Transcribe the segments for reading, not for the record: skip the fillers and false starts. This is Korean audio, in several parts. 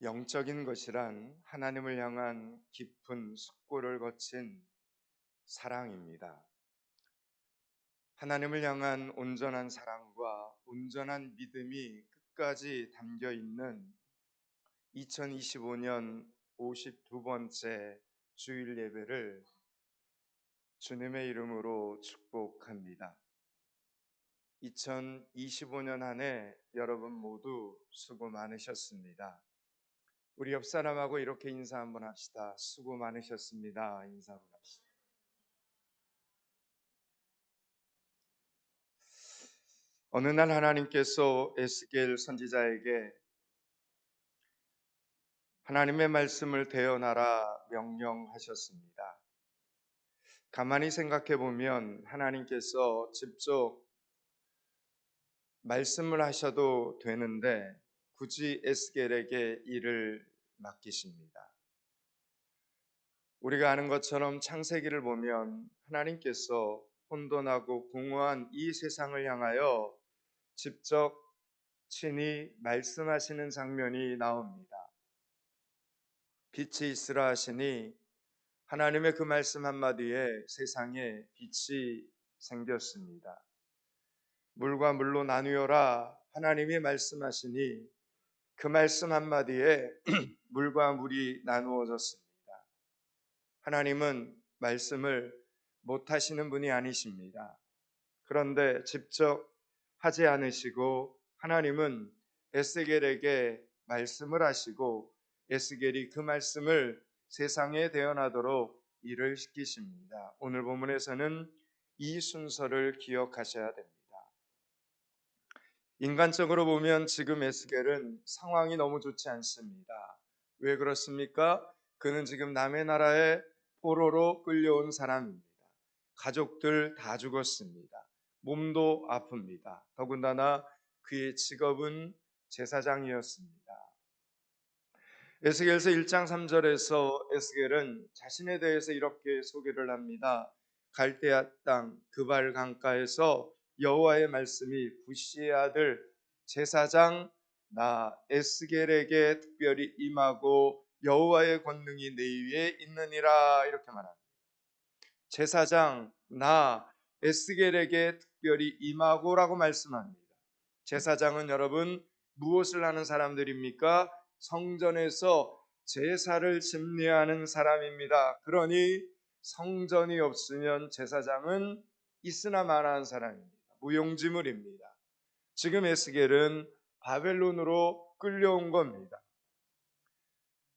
영적인 것이란 하나님을 향한 깊은 숙고를 거친 사랑입니다. 하나님을 향한 온전한 사랑과 온전한 믿음이 끝까지 담겨 있는 2025년 52번째 주일 예배를 주님의 이름으로 축복합니다. 2025년 한 해 여러분 모두 수고 많으셨습니다. 우리 옆 사람하고 이렇게 인사 한번 합시다. 수고 많으셨습니다. 인사 한번 합시다. 어느 날 하나님께서 에스겔 선지자에게 하나님의 말씀을 대언하라 명령하셨습니다. 가만히 생각해 보면 하나님께서 직접 말씀을 하셔도 되는데 굳이 에스겔에게 일을 맡기십니다. 우리가 아는 것처럼 창세기를 보면 하나님께서 혼돈하고 공허한 이 세상을 향하여 직접 친히 말씀하시는 장면이 나옵니다. 빛이 있으라 하시니 하나님의 그 말씀 한마디에 세상에 빛이 생겼습니다. 물과 물로 나누어라 하나님이 말씀하시니 그 말씀 한마디에 물과 물이 나누어졌습니다. 하나님은 말씀을 못하시는 분이 아니십니다. 그런데 직접 하지 않으시고 하나님은 에스겔에게 말씀을 하시고 에스겔이 그 말씀을 세상에 대언하도록 일을 시키십니다. 오늘 본문에서는 이 순서를 기억하셔야 됩니다. 인간적으로 보면 지금 에스겔은 상황이 너무 좋지 않습니다. 왜 그렇습니까? 그는 지금 남의 나라에 포로로 끌려온 사람입니다. 가족들 다 죽었습니다. 몸도 아픕니다. 더군다나 그의 직업은 제사장이었습니다. 에스겔서 1장 3절에서 에스겔은 자신에 대해서 이렇게 소개를 합니다. 갈대아 땅 그발 강가에서 여호와의 말씀이 부시의 아들 제사장 나 에스겔에게 특별히 임하고 여호와의 권능이 내 위에 있느니라 이렇게 말합니다. 제사장 나 에스겔에게 특별히 임하고라고 말씀합니다. 제사장은 여러분 무엇을 하는 사람들입니까? 성전에서 제사를 집례하는 사람입니다. 그러니 성전이 없으면 제사장은 있으나 마나한 사람입니다. 무용지물입니다. 지금 에스겔은 바벨론으로 끌려온 겁니다.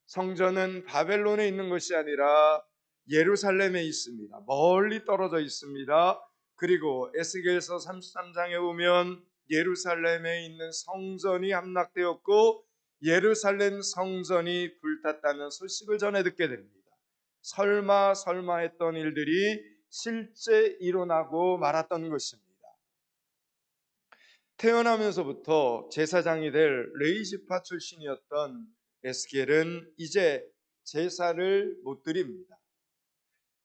성전은 바벨론에 있는 것이 아니라 예루살렘에 있습니다. 멀리 떨어져 있습니다. 그리고 에스겔서 33장에 보면 예루살렘에 있는 성전이 함락되었고 예루살렘 성전이 불탔다는 소식을 전해 듣게 됩니다. 설마 했던 일들이 실제 일어나고 말았던 것입니다. 태어나면서부터 제사장이 될 레위지파 출신이었던 에스겔은 이제 제사를 못 드립니다.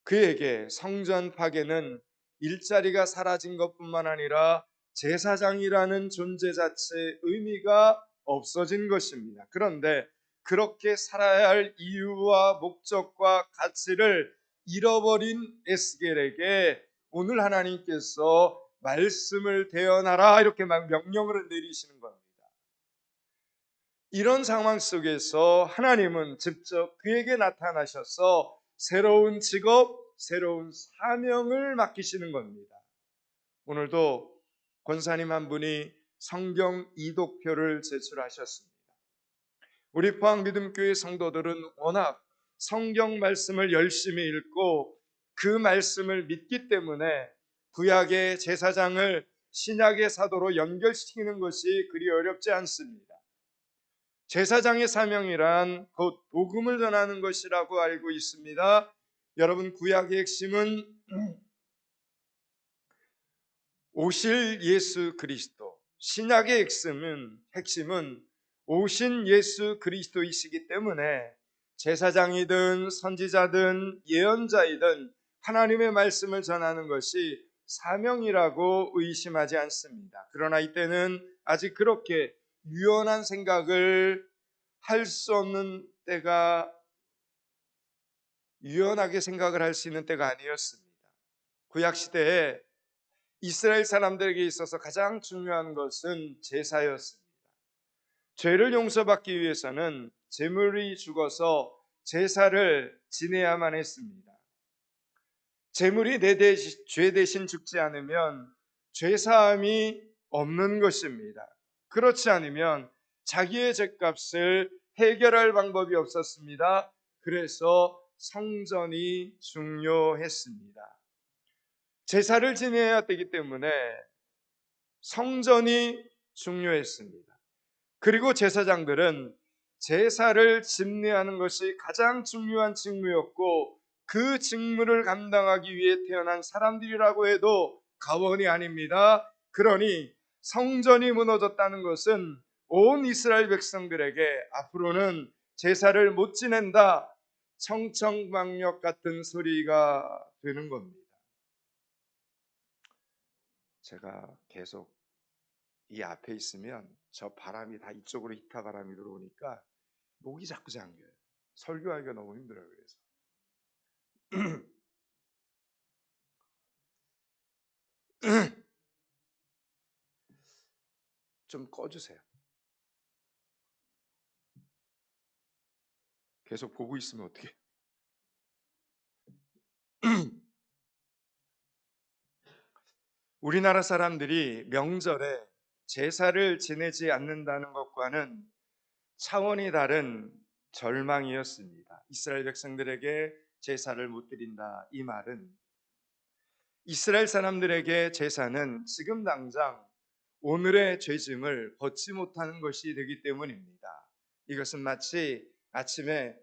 그에게 성전 파괴는 일자리가 사라진 것뿐만 아니라 제사장이라는 존재 자체의 의미가 없어진 것입니다. 그런데 그렇게 살아야 할 이유와 목적과 가치를 잃어버린 에스겔에게 오늘 하나님께서 말씀을 대언하라 이렇게 막 명령을 내리시는 겁니다. 이런 상황 속에서 하나님은 직접 그에게 나타나셔서 새로운 직업, 새로운 사명을 맡기시는 겁니다. 오늘도 권사님 한 분이 성경 이독표를 제출하셨습니다. 우리 포항믿음교회 성도들은 워낙 성경 말씀을 열심히 읽고 그 말씀을 믿기 때문에 구약의 제사장을 신약의 사도로 연결시키는 것이 그리 어렵지 않습니다. 제사장의 사명이란 곧 복음을 전하는 것이라고 알고 있습니다. 여러분 구약의 핵심은 오실 예수 그리스도, 신약의 핵심은 오신 예수 그리스도이시기 때문에 제사장이든 선지자든 예언자이든 하나님의 말씀을 전하는 것이 사명이라고 의심하지 않습니다. 그러나 이때는 아직 그렇게 유연한 생각을 할 수 없는 때가, 유연하게 생각을 할 수 있는 때가 아니었습니다. 구약 시대에 이스라엘 사람들에게 있어서 가장 중요한 것은 제사였습니다. 죄를 용서받기 위해서는 제물이 죽어서 제사를 지내야만 했습니다. 제물이 죄 대신 죽지 않으면 죄사함이 없는 것입니다. 그렇지 않으면 자기의 죄값을 해결할 방법이 없었습니다. 그래서 성전이 중요했습니다. 제사를 지내야 되기 때문에 성전이 중요했습니다. 그리고 제사장들은 제사를 집례하는 것이 가장 중요한 직무였고, 그 직무를 감당하기 위해 태어난 사람들이라고 해도 과언이 아닙니다. 그러니 성전이 무너졌다는 것은 온 이스라엘 백성들에게 앞으로는 제사를 못 지낸다, 청청방역 같은 소리가 되는 겁니다. 제가 계속 이 앞에 있으면 저 바람이 다 이쪽으로 히타 바람이 들어오니까 목이 자꾸 잠겨요. 설교하기가 너무 힘들어요. 그래서 좀 꺼주세요. 계속 보고 있으면 어떡해. 우리나라 사람들이 명절에 제사를 지내지 않는다는 것과는 차원이 다른 절망이었습니다. 이스라엘 백성들에게 제사를 못 드린다, 이 말은 이스라엘 사람들에게 제사는 지금 당장 오늘의 죄짐을 벗지 못하는 것이 되기 때문입니다. 이것은 마치 아침에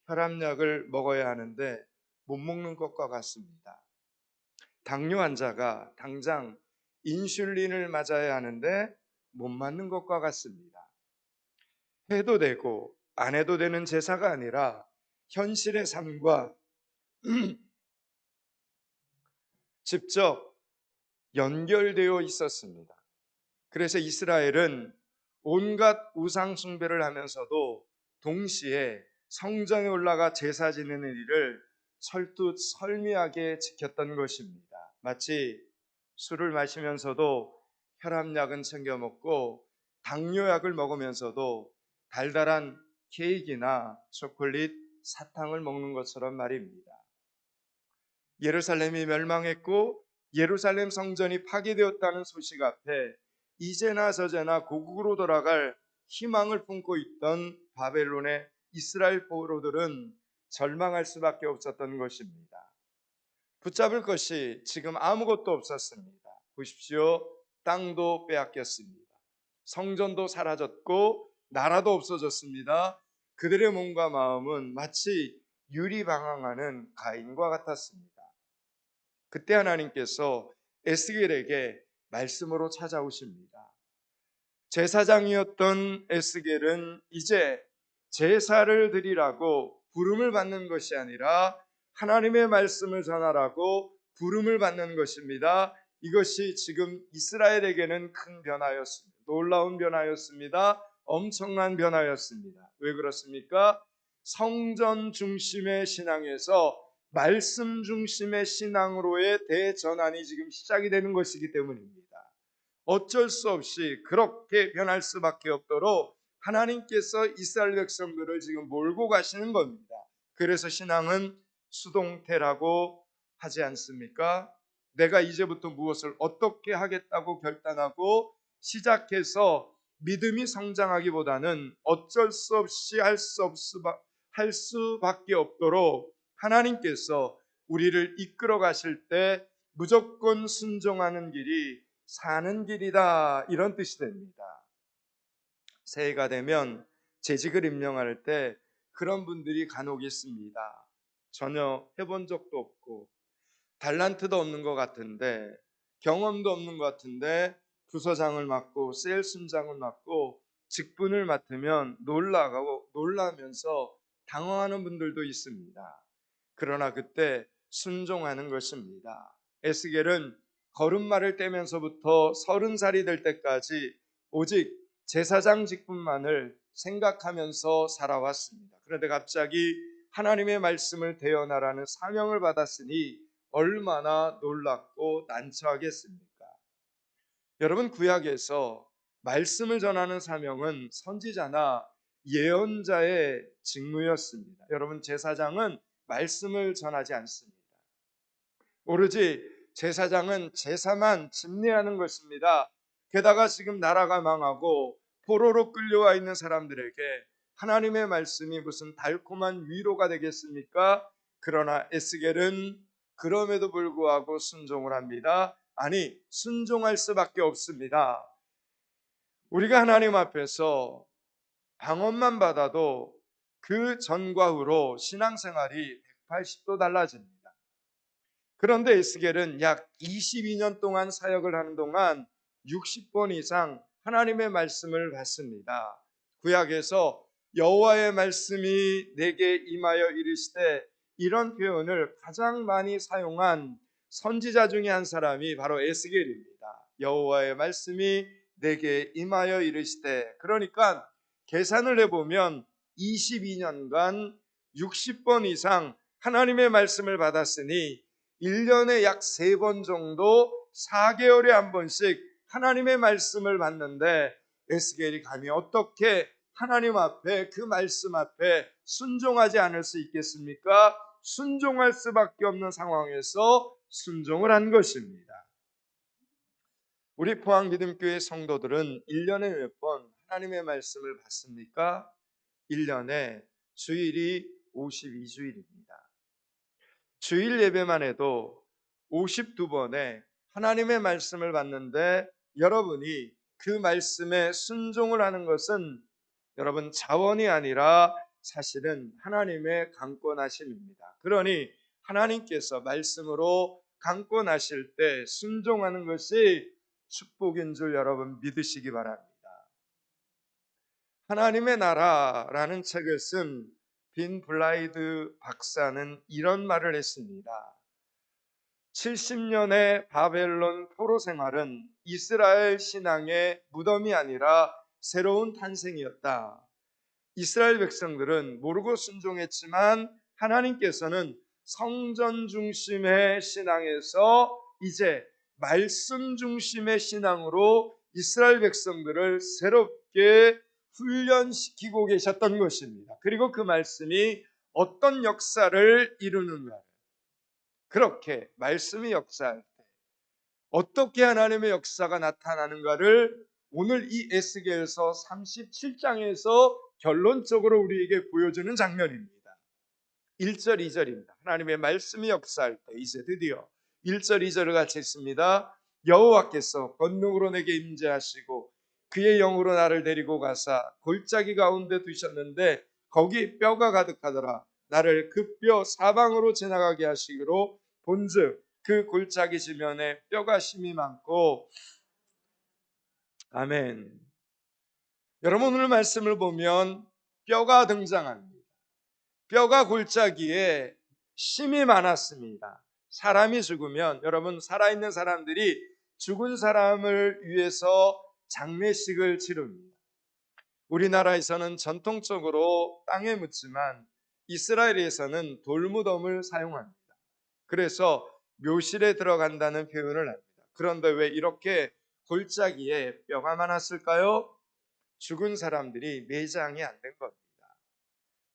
혈압약을 먹어야 하는데 못 먹는 것과 같습니다. 당뇨 환자가 당장 인슐린을 맞아야 하는데 못 맞는 것과 같습니다. 해도 되고 안 해도 되는 제사가 아니라 현실의 삶과 직접 연결되어 있었습니다. 그래서 이스라엘은 온갖 우상 숭배를 하면서도 동시에 성전에 올라가 제사 지내는 일을 설미하게 지켰던 것입니다. 마치 술을 마시면서도 혈압약은 챙겨 먹고 당뇨약을 먹으면서도 달달한 케이크나 초콜릿, 사탕을 먹는 것처럼 말입니다. 예루살렘이 멸망했고 예루살렘 성전이 파괴되었다는 소식 앞에 이제나 저제나 고국으로 돌아갈 희망을 품고 있던 바벨론의 이스라엘 포로들은 절망할 수밖에 없었던 것입니다. 붙잡을 것이 지금 아무것도 없었습니다. 보십시오. 땅도 빼앗겼습니다. 성전도 사라졌고 나라도 없어졌습니다. 그들의 몸과 마음은 마치 유리방황하는 가인과 같았습니다. 그때 하나님께서 에스겔에게 말씀으로 찾아오십니다. 제사장이었던 에스겔은 이제 제사를 드리라고 부름을 받는 것이 아니라 하나님의 말씀을 전하라고 부름을 받는 것입니다. 이것이 지금 이스라엘에게는 큰 변화였습니다. 놀라운 변화였습니다. 엄청난 변화였습니다. 왜 그렇습니까? 성전 중심의 신앙에서 말씀 중심의 신앙으로의 대전환이 지금 시작이 되는 것이기 때문입니다. 어쩔 수 없이 그렇게 변할 수밖에 없도록 하나님께서 이스라엘 백성들을 지금 몰고 가시는 겁니다. 그래서 신앙은 수동태라고 하지 않습니까? 내가 이제부터 무엇을 어떻게 하겠다고 결단하고 시작해서 믿음이 성장하기보다는 어쩔 수 없이 할 수밖에 없도록 하나님께서 우리를 이끌어 가실 때 무조건 순종하는 길이 사는 길이다, 이런 뜻이 됩니다. 새해가 되면 재직을 임명할 때 그런 분들이 간혹 있습니다. 전혀 해본 적도 없고 달란트도 없는 것 같은데, 경험도 없는 것 같은데 부서장을 맡고 세일스장을 맡고 직분을 맡으면 놀라면서 당황하는 분들도 있습니다. 그러나 그때 순종하는 것입니다. 에스겔은 걸음마를 떼면서부터 30살이 될 때까지 오직 제사장 직분만을 생각하면서 살아왔습니다. 그런데 갑자기 하나님의 말씀을 대언하라는 사명을 받았으니 얼마나 놀랍고 난처하겠습니까? 여러분, 구약에서 말씀을 전하는 사명은 선지자나 예언자의 직무였습니다. 여러분, 제사장은 말씀을 전하지 않습니다. 오로지 제사장은 제사만 집례하는 것입니다. 게다가 지금 나라가 망하고 포로로 끌려와 있는 사람들에게 하나님의 말씀이 무슨 달콤한 위로가 되겠습니까? 그러나 에스겔은 그럼에도 불구하고 순종을 합니다. 아니, 순종할 수밖에 없습니다. 우리가 하나님 앞에서 방언만 받아도 그 전과 후로 신앙생활이 180도 달라집니다. 그런데 에스겔은 약 22년 동안 사역을 하는 동안 60번 이상 하나님의 말씀을 받습니다. 구약에서 여호와의 말씀이 내게 임하여 이르시되, 이런 표현을 가장 많이 사용한 선지자 중에 한 사람이 바로 에스겔입니다. 여호와의 말씀이 내게 임하여 이르시되, 그러니까 계산을 해보면 22년간 60번 이상 하나님의 말씀을 받았으니 1년에 약 3번 정도 4개월에 한 번씩 하나님의 말씀을 받는데, 에스겔이 감히 어떻게 하나님 앞에, 그 말씀 앞에 순종하지 않을 수 있겠습니까? 순종할 수밖에 없는 상황에서 순종을 한 것입니다. 우리 포항믿음교회 성도들은 1년에 몇 번 하나님의 말씀을 받습니까? 1년에 주일이 52주일입니다. 주일 예배만 해도 52번의 하나님의 말씀을 받는데, 여러분이 그 말씀에 순종을 하는 것은 여러분 자원이 아니라 사실은 하나님의 강권하심입니다. 그러니 하나님께서 말씀으로 강권하실 때 순종하는 것이 축복인 줄 여러분 믿으시기 바랍니다. 하나님의 나라라는 책을 쓴 빈 블라이드 박사는 이런 말을 했습니다. 70년의 바벨론 포로 생활은 이스라엘 신앙의 무덤이 아니라 새로운 탄생이었다. 이스라엘 백성들은 모르고 순종했지만 하나님께서는 성전 중심의 신앙에서 이제 말씀 중심의 신앙으로 이스라엘 백성들을 새롭게 훈련시키고 계셨던 것입니다. 그리고 그 말씀이 어떤 역사를 이루는가, 그렇게 말씀이 역사할 때 어떻게 하나님의 역사가 나타나는가를 오늘 이 에스겔서 37장에서 결론적으로 우리에게 보여주는 장면입니다. 1절 2절입니다. 하나님의 말씀이 역사할 때 이제 드디어 1절 2절을 같이 읽습니다. 여호와께서 권능으로 내게 임재하시고 그의 영으로 나를 데리고 가사 골짜기 가운데 두셨는데 거기 뼈가 가득하더라. 나를 그 뼈 사방으로 지나가게 하시기로 본즉 그 골짜기 지면에 뼈가 심이 많고. 아멘. 여러분, 오늘 말씀을 보면 뼈가 등장합니다. 뼈가 골짜기에 심이 많았습니다. 사람이 죽으면, 여러분, 살아있는 사람들이 죽은 사람을 위해서 장례식을 치릅니다. 우리나라에서는 전통적으로 땅에 묻지만 이스라엘에서는 돌무덤을 사용합니다. 그래서 묘실에 들어간다는 표현을 합니다. 그런데 왜 이렇게 골짜기에 뼈가 많았을까요? 죽은 사람들이 매장이 안 된 겁니다.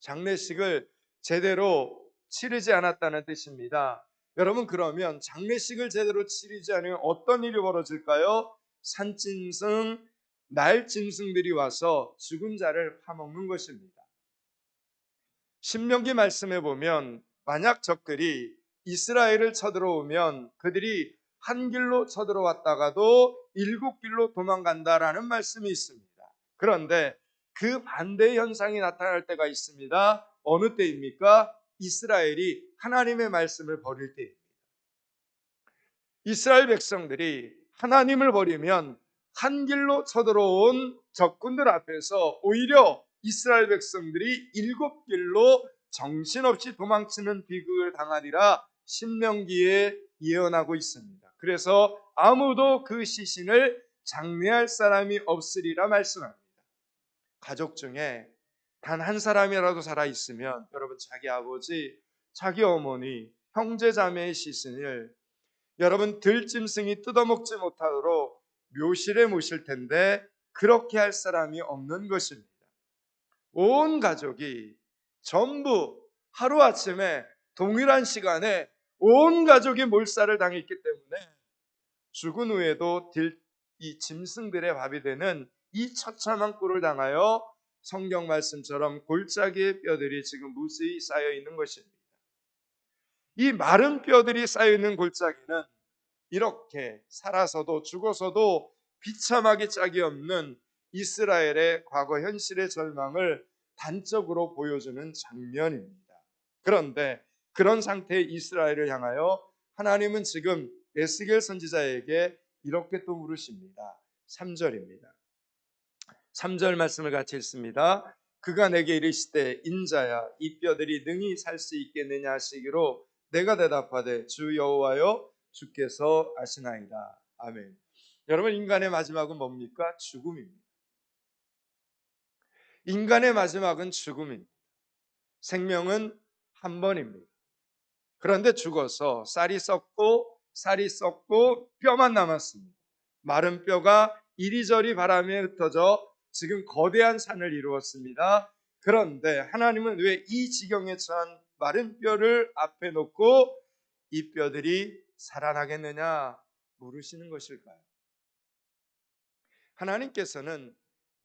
장례식을 제대로 치르지 않았다는 뜻입니다. 여러분, 그러면 장례식을 제대로 치르지 않으면 어떤 일이 벌어질까요? 산짐승, 날짐승들이 와서 죽은 자를 파먹는 것입니다. 신명기 말씀에 보면 만약 적들이 이스라엘을 쳐들어오면 그들이 한 길로 쳐들어왔다가도 7길로 도망간다라는 말씀이 있습니다. 그런데 그 반대 현상이 나타날 때가 있습니다. 어느 때입니까? 이스라엘이 하나님의 말씀을 버릴 때입니다. 이스라엘 백성들이 하나님을 버리면 한 길로 쳐들어온 적군들 앞에서 오히려 이스라엘 백성들이 7길로 정신없이 도망치는 비극을 당하리라 신명기에 예언하고 있습니다. 그래서 아무도 그 시신을 장례할 사람이 없으리라 말씀합니다. 가족 중에 단 한 사람이라도 살아있으면 여러분 자기 아버지, 자기 어머니, 형제 자매의 시신을 여러분 들짐승이 뜯어먹지 못하도록 묘실에 모실 텐데 그렇게 할 사람이 없는 것입니다. 온 가족이 전부 하루아침에 동일한 시간에 온 가족이 몰살을 당했기 때문에 죽은 후에도 이 짐승들의 밥이 되는 이 처참한 꼴을 당하여 성경 말씀처럼 골짜기의 뼈들이 지금 무수히 쌓여 있는 것입니다. 이 마른 뼈들이 쌓여 있는 골짜기는 이렇게 살아서도 죽어서도 비참하기 짝이 없는 이스라엘의 과거 현실의 절망을 단적으로 보여주는 장면입니다. 그런데 그런 상태의 이스라엘을 향하여 하나님은 지금 에스겔 선지자에게 이렇게 또 물으십니다. 3절입니다. 3절 말씀을 같이 읽습니다. 그가 내게 이르시되 인자야 이 뼈들이 능히 살 수 있겠느냐 하시기로 내가 대답하되 주 여호와여 주께서 아시나이다. 아멘. 여러분, 인간의 마지막은 뭡니까? 죽음입니다. 인간의 마지막은 죽음입니다. 생명은 한 번입니다. 그런데 죽어서 쌀이 썩고 뼈만 남았습니다. 마른 뼈가 이리저리 바람에 흩어져 지금 거대한 산을 이루었습니다. 그런데 하나님은 왜 이 지경에 처한 마른 뼈를 앞에 놓고 이 뼈들이 살아나겠느냐 물으시는 것일까요? 하나님께서는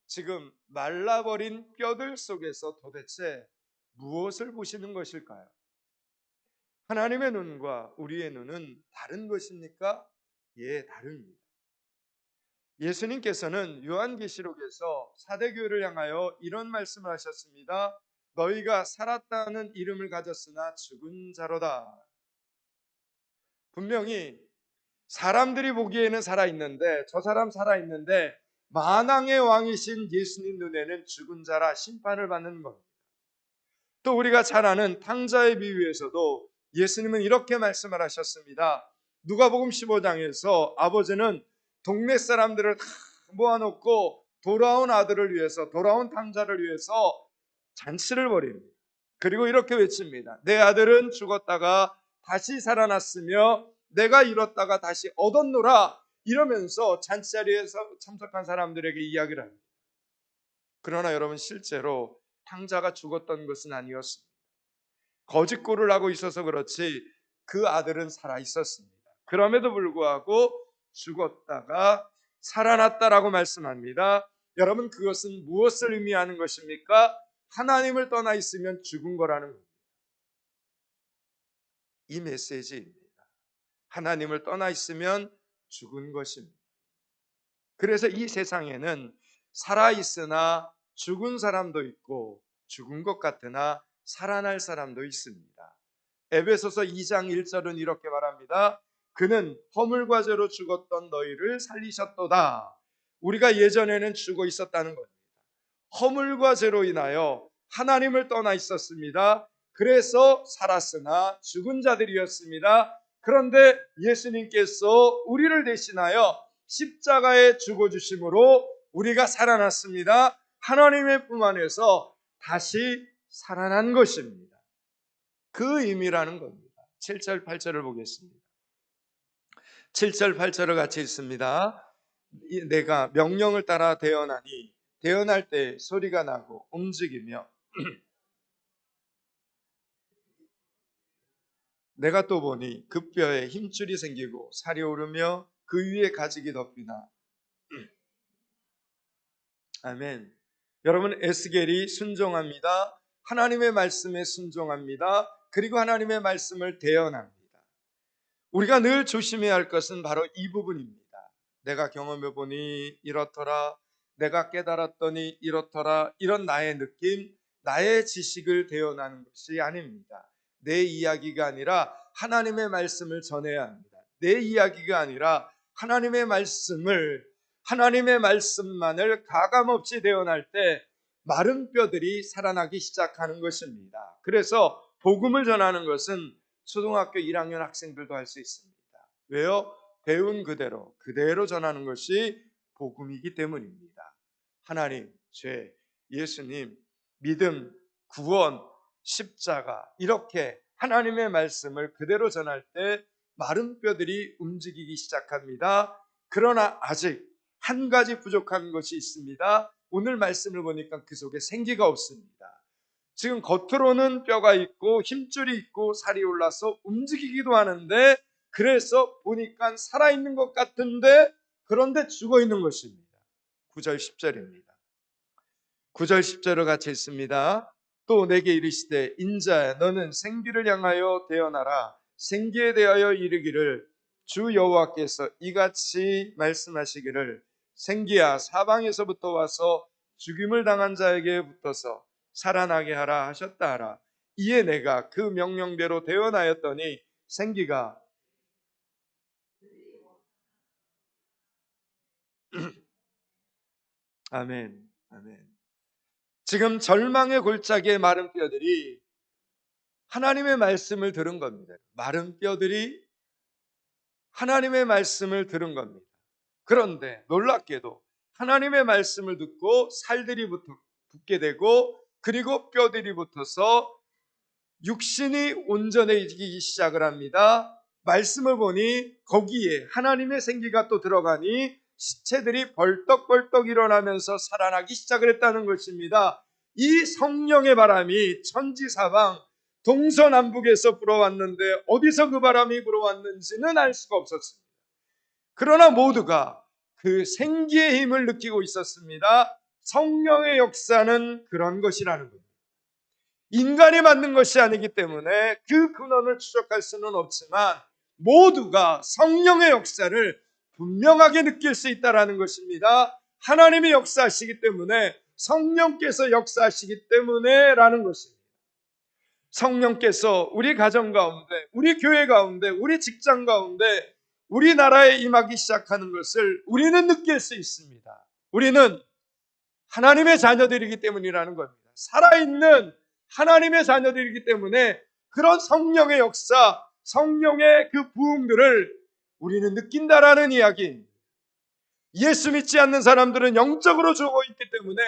지금 말라버린 뼈들 속에서 도대체 무엇을 보시는 것일까요? 하나님의 눈과 우리의 눈은 다른 것입니까? 예, 다릅니다. 예수님께서는 요한계시록에서 사대교회를 향하여 이런 말씀을 하셨습니다. 너희가 살았다는 이름을 가졌으나 죽은 자로다. 분명히 사람들이 보기에는 살아있는데, 저 사람 살아있는데 만왕의 왕이신 예수님 눈에는 죽은 자라 심판을 받는 겁니다. 또 우리가 잘 아는 탕자의 비유에서도 예수님은 이렇게 말씀을 하셨습니다. 누가복음 15장에서 아버지는 동네 사람들을 다 모아놓고 돌아온 아들을 위해서, 돌아온 탕자를 위해서 잔치를 벌입니다. 그리고 이렇게 외칩니다. 내 아들은 죽었다가 다시 살아났으며 내가 잃었다가 다시 얻었노라. 이러면서 잔치자리에 참석한 사람들에게 이야기를 합니다. 그러나 여러분, 실제로 탕자가 죽었던 것은 아니었습니다. 거짓골을 하고 있어서 그렇지 그 아들은 살아 있었습니다. 그럼에도 불구하고 죽었다가 살아났다라고 말씀합니다. 여러분, 그것은 무엇을 의미하는 것입니까? 하나님을 떠나 있으면 죽은 거라는 겁니다. 이 메시지입니다. 하나님을 떠나 있으면 죽은 것입니다. 그래서 이 세상에는 살아있으나 죽은 사람도 있고 죽은 것 같으나 살아날 사람도 있습니다. 에베소서 2장 1절은 이렇게 말합니다. 그는 허물과 죄로 죽었던 너희를 살리셨도다. 우리가 예전에는 죽어 있었다는 겁니다. 허물과 죄로 인하여 하나님을 떠나 있었습니다. 그래서 살았으나 죽은 자들이었습니다. 그런데 예수님께서 우리를 대신하여 십자가에 죽어주심으로 우리가 살아났습니다. 하나님의 품 안에서 다시 살아난 것입니다. 그 의미라는 겁니다. 7절 8절을 보겠습니다. 7절 8절을 같이 읽습니다. 내가 명령을 따라 대언하니 대언할 때 소리가 나고 움직이며 내가 또 보니 그 뼈에 힘줄이 생기고 살이 오르며 그 위에 가죽이 덮이나. 아멘. 여러분, 에스겔이 순종합니다. 하나님의 말씀에 순종합니다. 그리고 하나님의 말씀을 대언합니다. 우리가 늘 조심해야 할 것은 바로 이 부분입니다. 내가 경험해 보니 이렇더라, 내가 깨달았더니 이렇더라, 이런 나의 느낌, 나의 지식을 대언하는 것이 아닙니다. 내 이야기가 아니라 하나님의 말씀을 전해야 합니다. 내 이야기가 아니라 하나님의 말씀만을 가감없이 대언할 때 마른 뼈들이 살아나기 시작하는 것입니다. 그래서 복음을 전하는 것은 초등학교 1학년 학생들도 할 수 있습니다. 왜요? 배운 그대로 전하는 것이 복음이기 때문입니다. 하나님, 죄, 예수님, 믿음, 구원, 십자가 이렇게 하나님의 말씀을 그대로 전할 때 마른 뼈들이 움직이기 시작합니다. 그러나 아직 한 가지 부족한 것이 있습니다. 오늘 말씀을 보니까 그 속에 생기가 없습니다. 지금 겉으로는 뼈가 있고 힘줄이 있고 살이 올라서 움직이기도 하는데, 그래서 보니까 살아있는 것 같은데 그런데 죽어 있는 것입니다. 9절 10절입니다. 9절 10절을 같이 읽습니다. 또 내게 이르시되 인자야 너는 생기를 향하여 대언하라. 생기에 대하여 이르기를 주 여호와께서 이같이 말씀하시기를 생기야 사방에서부터 와서 죽임을 당한 자에게 붙어서 살아나게 하라 하셨다 하라. 이에 내가 그 명령대로 대언하였더니 생기가 아멘 아멘. 지금 절망의 골짜기의 마른 뼈들이 하나님의 말씀을 들은 겁니다. 마른 뼈들이 하나님의 말씀을 들은 겁니다. 그런데 놀랍게도 하나님의 말씀을 듣고 살들이 붙게 되고, 그리고 뼈들이 붙어서 육신이 온전해지기 시작을 합니다. 말씀을 보니 거기에 하나님의 생기가 또 들어가니 시체들이 벌떡벌떡 일어나면서 살아나기 시작을 했다는 것입니다. 이 성령의 바람이 천지사방 동서남북에서 불어왔는데 어디서 그 바람이 불어왔는지는 알 수가 없었습니다. 그러나 모두가 그 생기의 힘을 느끼고 있었습니다. 성령의 역사는 그런 것이라는 겁니다. 인간이 만든 것이 아니기 때문에 그 근원을 추적할 수는 없지만 모두가 성령의 역사를 분명하게 느낄 수 있다는 것입니다. 하나님이 역사하시기 때문에, 성령께서 역사하시기 때문에 라는 것입니다. 성령께서 우리 가정 가운데, 우리 교회 가운데, 우리 직장 가운데, 우리나라에 임하기 시작하는 것을 우리는 느낄 수 있습니다. 우리는 하나님의 자녀들이기 때문이라는 겁니다. 살아있는 하나님의 자녀들이기 때문에 그런 성령의 역사, 성령의 그 부흥들을 우리는 느낀다라는 이야기입니다. 예수 믿지 않는 사람들은 영적으로 죽어 있기 때문에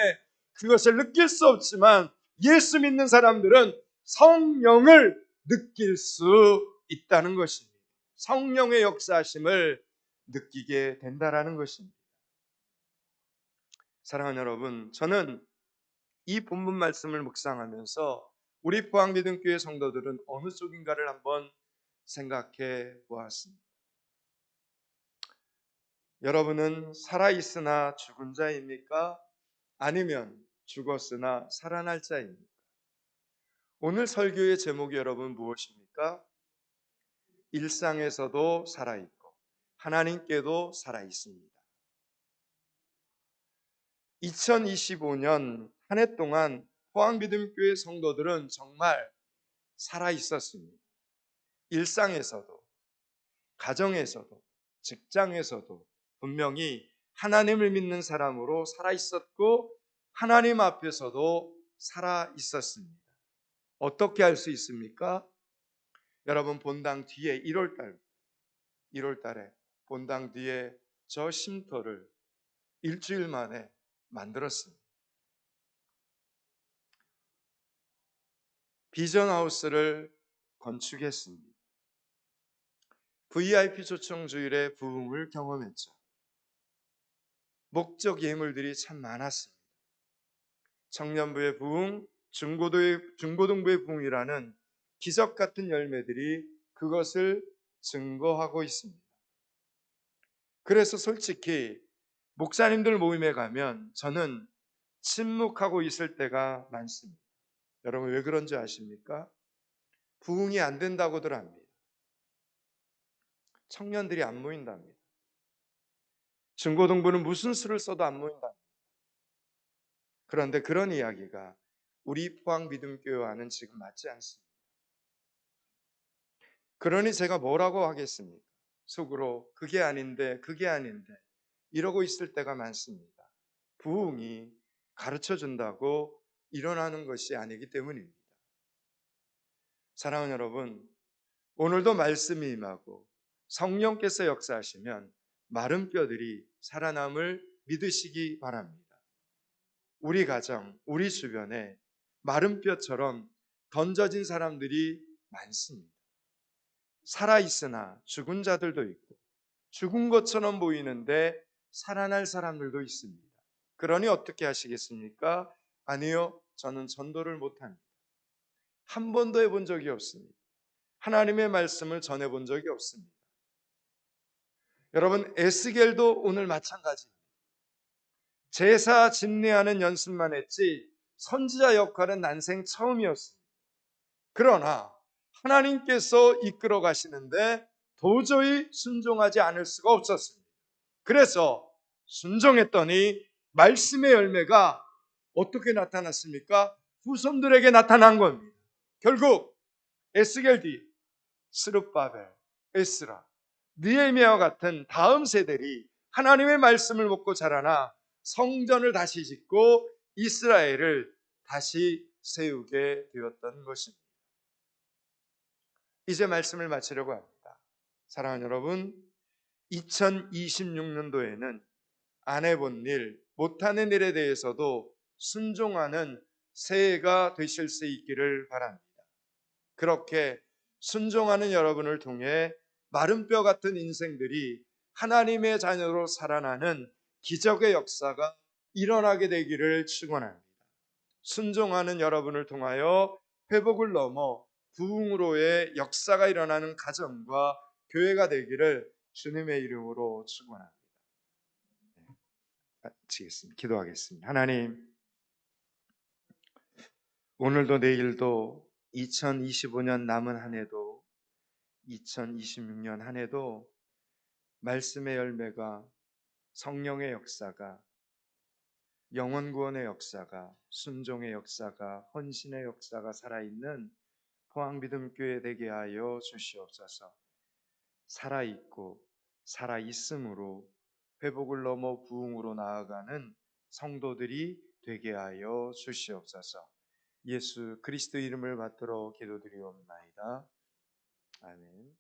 그것을 느낄 수 없지만, 예수 믿는 사람들은 성령을 느낄 수 있다는 것입니다. 성령의 역사하심을 느끼게 된다라는 것입니다. 사랑하는 여러분, 저는 이 본문 말씀을 묵상하면서 우리 포항미등교회 성도들은 어느 쪽인가를 한번 생각해 보았습니다. 여러분은 살아있으나 죽은 자입니까? 아니면 죽었으나 살아날 자입니까? 오늘 설교의 제목이 여러분 무엇입니까? 일상에서도 살아있고 하나님께도 살아있습니다. 2025년 한 해 동안 포항미등교회 성도들은 정말 살아있었습니다. 일상에서도, 가정에서도, 직장에서도 분명히 하나님을 믿는 사람으로 살아있었고, 하나님 앞에서도 살아있었습니다. 어떻게 할 수 있습니까? 여러분, 본당 뒤에 1월달에 본당 뒤에 저 쉼터를 일주일 만에 만들었습니다. 비전하우스를 건축했습니다. VIP 초청 주일에 부흥을 경험했죠. 목적 예물들이 참 많았습니다. 청년부의 부흥, 중고등부의 부흥이라는 기적 같은 열매들이 그것을 증거하고 있습니다. 그래서 솔직히 목사님들 모임에 가면 저는 침묵하고 있을 때가 많습니다. 여러분 왜 그런지 아십니까? 부흥이 안 된다고들 합니다. 청년들이 안 모인답니다. 중고등부는 무슨 수를 써도 안 모인답니다. 그런데 그런 이야기가 우리 포항미등교회와는 지금 맞지 않습니다. 그러니 제가 뭐라고 하겠습니까? 속으로 그게 아닌데 이러고 있을 때가 많습니다. 부흥이 가르쳐준다고 일어나는 것이 아니기 때문입니다. 사랑하는 여러분, 오늘도 말씀이 임하고 성령께서 역사하시면 마른 뼈들이 살아남을 믿으시기 바랍니다. 우리 가정, 우리 주변에 마른 뼈처럼 던져진 사람들이 많습니다. 살아있으나 죽은 자들도 있고 죽은 것처럼 보이는데 살아날 사람들도 있습니다. 그러니 어떻게 하시겠습니까? 아니요, 저는 전도를 못합니다. 한 번도 해본 적이 없습니다. 하나님의 말씀을 전해본 적이 없습니다. 여러분, 에스겔도 오늘 마찬가지입니다. 제사 집례하는 연습만 했지 선지자 역할은 난생 처음이었습니다. 그러나 하나님께서 이끌어 가시는데 도저히 순종하지 않을 수가 없었습니다. 그래서 순종했더니 말씀의 열매가 어떻게 나타났습니까? 후손들에게 나타난 겁니다. 결국 에스겔 뒤 스룹바벨, 에스라, 느헤미야와 같은 다음 세대들이 하나님의 말씀을 먹고 자라나 성전을 다시 짓고 이스라엘을 다시 세우게 되었던 것입니다. 이제 말씀을 마치려고 합니다. 사랑하는 여러분, 2026년도에는 안 해본 일, 못하는 일에 대해서도 순종하는 새해가 되실 수 있기를 바랍니다. 그렇게 순종하는 여러분을 통해 마른 뼈 같은 인생들이 하나님의 자녀로 살아나는 기적의 역사가 일어나게 되기를 축원합니다. 순종하는 여러분을 통하여 회복을 넘어 부흥으로의 역사가 일어나는 가정과 교회가 되기를 주님의 이름으로 축원합니다. 마치겠습니다. 기도하겠습니다. 하나님, 오늘도 내일도 2025년 남은 한 해도 2026년 한 해도 말씀의 열매가, 성령의 역사가, 영혼 구원의 역사가, 순종의 역사가, 헌신의 역사가 살아있는 포항믿음교회 되게 하여 주시옵소서. 살아있고 살아있음으로 회복을 넘어 부흥으로 나아가는 성도들이 되게 하여 주시옵소서. 예수 그리스도 이름을 받들어 기도드리옵나이다. 아멘.